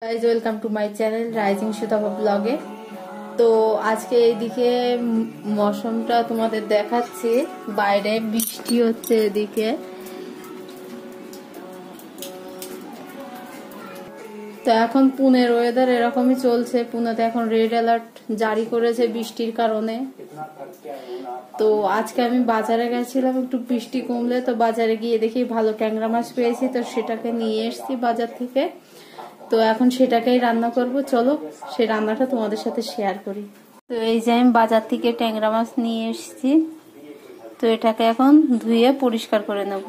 Guys welcome to my channel rising Sutapa ব্লগে। তো আজকে এইদিকে মৌসুমটা তোমাদের দেখাচ্ছি, বাইরে বৃষ্টি হচ্ছে এদিকে। তো এখন পুনের ওয়েদার এরকমই চলছে, পুনেতে এখন রেড অ্যালার্ট জারি করেছে বৃষ্টির কারণে। তো আজকে আমি বাজারে গেছিলাম একটু বৃষ্টি কমলে, তো বাজারে গিয়ে দেখি ভালো ট্যাংরা মাছ পেয়েছি, তো সেটাকে নিয়ে এসেছি বাজার থেকে। তো এখন সেটাকেই রান্না করব, চলো সেই রান্নাটা তোমাদের সাথে শেয়ার করি। তো এই যে আমি বাজার থেকে ট্যাংরা মাছ নিয়ে এসেছি, তো এটাকে এখন ধুয়ে পরিষ্কার করে নেব।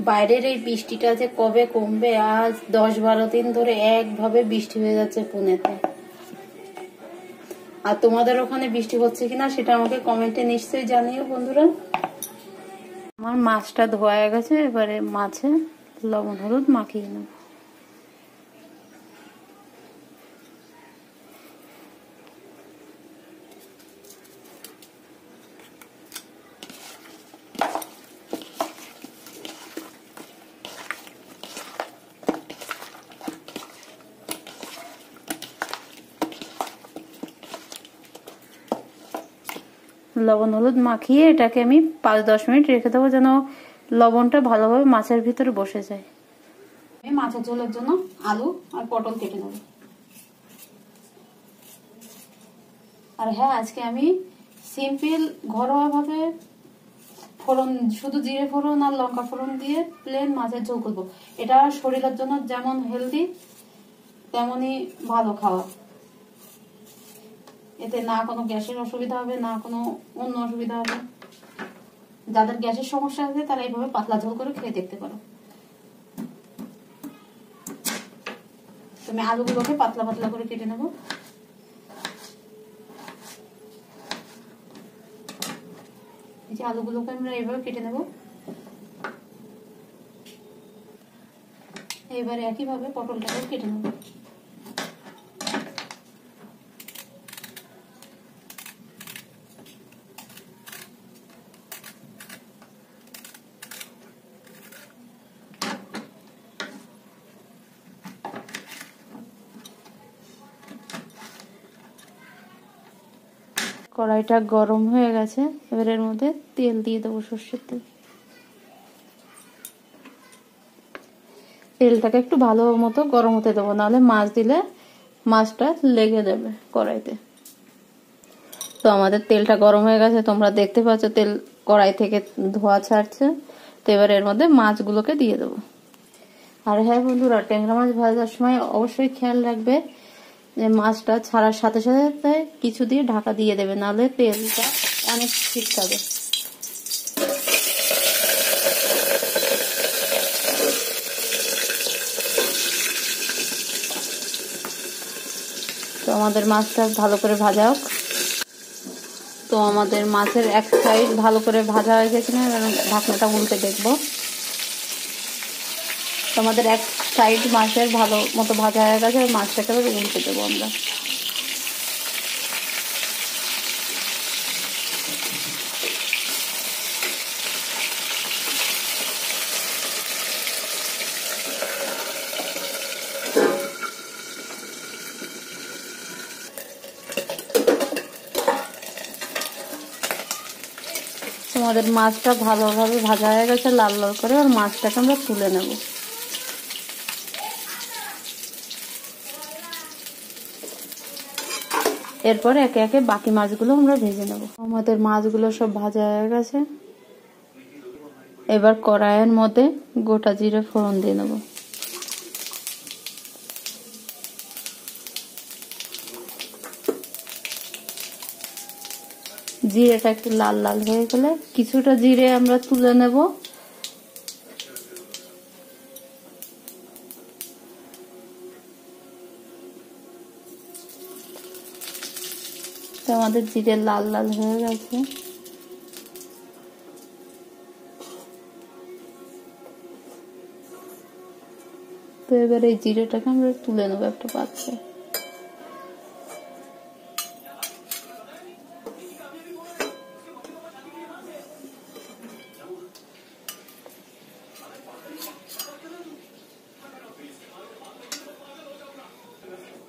বাইরের এই বৃষ্টিটা যে কবে কমবে, আজ 10-12 দিন ধরে একভাবে বৃষ্টি হয়ে যাচ্ছে পুনেতে। আর তোমাদের ওখানে বৃষ্টি হচ্ছে কিনা সেটা আমাকে কমেন্টে নিশ্চয়ই জানিও বন্ধুরা। আমার মাছটা ধোয়া হয়ে গেছে, এবারে মাছে লবণ হলুদ মাখিয়ে নেব। লবণ হলুদ মাখিয়ে এটাকে আমি 5-10 মিনিট রেখে দেবো, যেন লবণটা ভালোভাবে মাছের ভিতরে বসে যায়। আমি মাছের ঝোলের জন্য আলু আর পটল কেটে নেব। আর হ্যাঁ, আজকে আমি সিম্পল ঘরোয়া ভাবে ফোড়ন, শুধু জিরে ফোড়ন আর লঙ্কা ফোড়ন দিয়ে প্লেন মাছের ঝোল করবো। এটা শরীরের জন্য যেমন হেলদি তেমনই ভালো খাওয়া। এতে না কোনো গ্যাসের অসুবিধা হবে, না কোনো অন্য অসুবিধা হবে। যাদের গ্যাসের সমস্যা আছে তারা এইভাবে পাতলা ঝোল করে খেয়ে দেখতে পারো। তুমি আলুগুলোকে পাতলা পাতলা করে কেটে নেবো। এই যে আলুগুলোকে আমরা এইভাবে কেটে নেব। এবারে একইভাবে পটলটাকে কেটে নেব। কড়াইটা গরম হয়ে গেছে, এবার এর মধ্যে তেল দিয়ে দেবো, সর্ষের তেল। তেলটাকে একটু ভালো মতো গরম হতে দেবো, নাহলে মাছ দিলে মাছটা লেগে যাবে কড়াইতে। তো আমাদের তেলটা গরম হয়ে গেছে, তোমরা দেখতে পাচ্ছ তেল কড়াই থেকে ধোয়া ছাড়ছে। তো এবার এর মধ্যে মাছগুলোকে দিয়ে দেবো। আর হ্যাঁ বন্ধুরা, ট্যাংরা মাছ ভাজার সময় অবশ্যই খেয়াল রাখবে যে মাছটা ছাড়ার সাথে সাথে কিছু দিয়ে ঢাকা দিয়ে দেবে, নাহলে তেলটা অনেক ছিটকাবে। তো আমাদের মাছটা ভালো করে ভাজা হোক। তো আমাদের মাছের এক সাইড ভালো করে ভাজা হয়ে গেছে, ঢাকনাটা উল্টে দেখবো। তো আমাদের এক সাইড মাছের ভালো মতো ভাজা হয়ে গেছে, মাছটাকে উল্টে দেবো আমরা। আমাদের মাছটা ভালোভাবে ভাজা হয়ে গেছে লাল লাল করে, আর মাছটাকে আমরা তুলে নেব। এরপর একে একে বাকি মাছগুলো আমরা ভেজে নেব। আমাদের মাছগুলো সব ভাজা হয়ে গেছে, এবার কড়াইয়ের মধ্যে গোটা জিরে ফোড়ন দিয়ে নেব। জিরেটা একটু লাল লাল হয়ে গেলে কিছুটা জিরে আমরা তুলে নেব। আমাদের জিরে লাল লাল হয়ে গেছে। তো এবার এই জিরেটাকে আমরা তুলে নেবো একটা পাত্রে।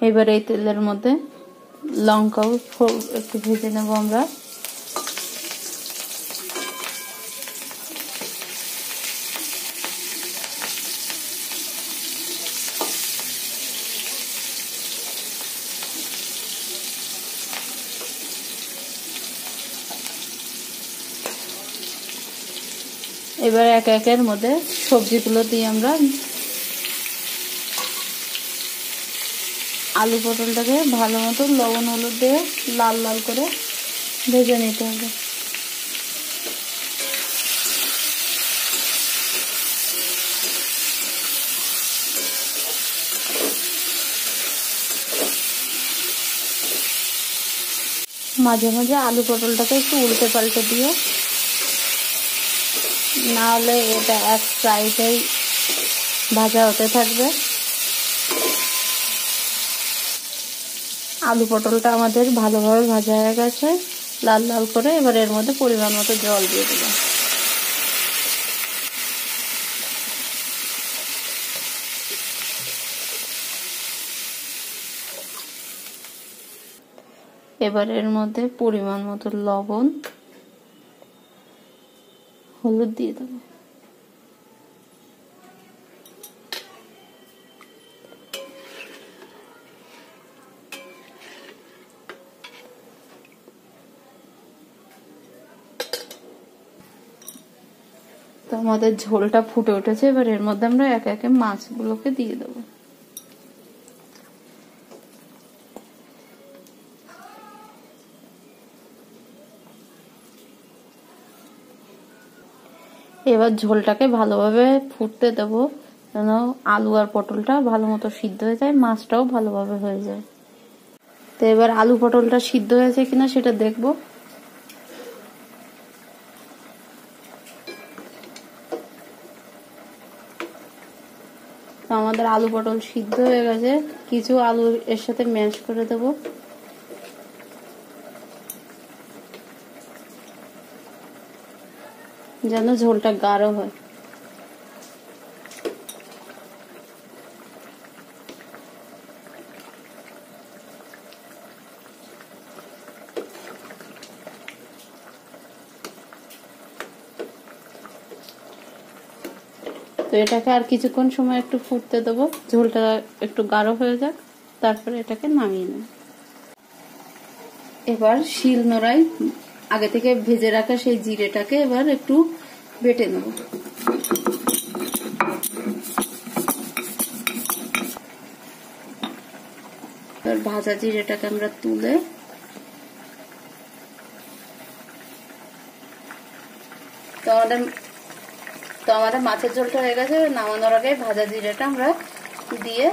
এবার এই তেলের মধ্যে লঙ্কাও একটু ভেজে নেব আমরা। এবার একের মধ্যে সবজিগুলো দিয়ে আমরা আলু পটলটাকে ভালো মতো লবণ হলুদ দিয়ে লাল লাল করে ভেজে নিতে হবে। মাঝে মাঝে আলু পটলটাকে একটু উল্টে পাল্টে দিও, না হলে এটা এক সাইডেই ভাজা হতে থাকবে। আলু পটলটা আমাদের ভালোভাবে ভাজা হয়ে গেছে লাল লাল করে। এবার এর মধ্যে পরিমাণ মতো জল দিয়ে দেব। এবার এর মধ্যে পরিমাণ মতো লবণ হলুদ দিয়ে দেবো। তো আমাদের ঝোলটা ফুটে উঠেছে। এবার এর মধ্যে আমরা একে একে মাছগুলোকে দিয়ে দেবো। এবার ঝোলটাকে ভালোভাবে ফুটতে দেবো, যেন আলু আর পটলটা ভালো মতো সিদ্ধ হয়ে যায়, মাছটাও ভালোভাবে হয়ে যায়। তো এবার আলু পটলটা সিদ্ধ হয়েছে কিনা সেটা দেখবো। তো আমাদের আলু পটল সিদ্ধ হয়ে গেছে। কিছু আলু এর সাথে ম্যাশ করে দেবো, যেন ঝোলটা গাঢ় হয়। তো এটাকে আর কিছুক্ষণ সময় একটু ফুটতে দেবো, ঝোলটা একটু গাঢ় হয়ে যাক, তারপরে এটাকে নামিয়ে নেব। এবার শিল নোড়ায় আগে থেকে ভেজে রাখা সেই জিরেটাকে এবার একটু বেটে নেব। এবার ভাজা জিরেটাকে আমরা তুলে তো আমাদের মাছের ঝোলটা হয়ে গেছে। নামানোর আগে ভাজা জিরেটা আমরা দিয়ে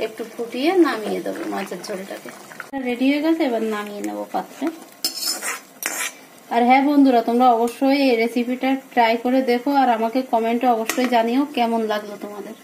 একটু ফুটিয়ে নামিয়ে দেবো মাছের ঝোলটাকে। রেডি হয়ে গেছে, এবার নামিয়ে নেবো পাত্রে। আর হ্যাঁ বন্ধুরা, তোমরা অবশ্যই এই রেসিপিটা ট্রাই করে দেখো আর আমাকে কমেন্টে অবশ্যই জানিও কেমন লাগলো তোমাদের।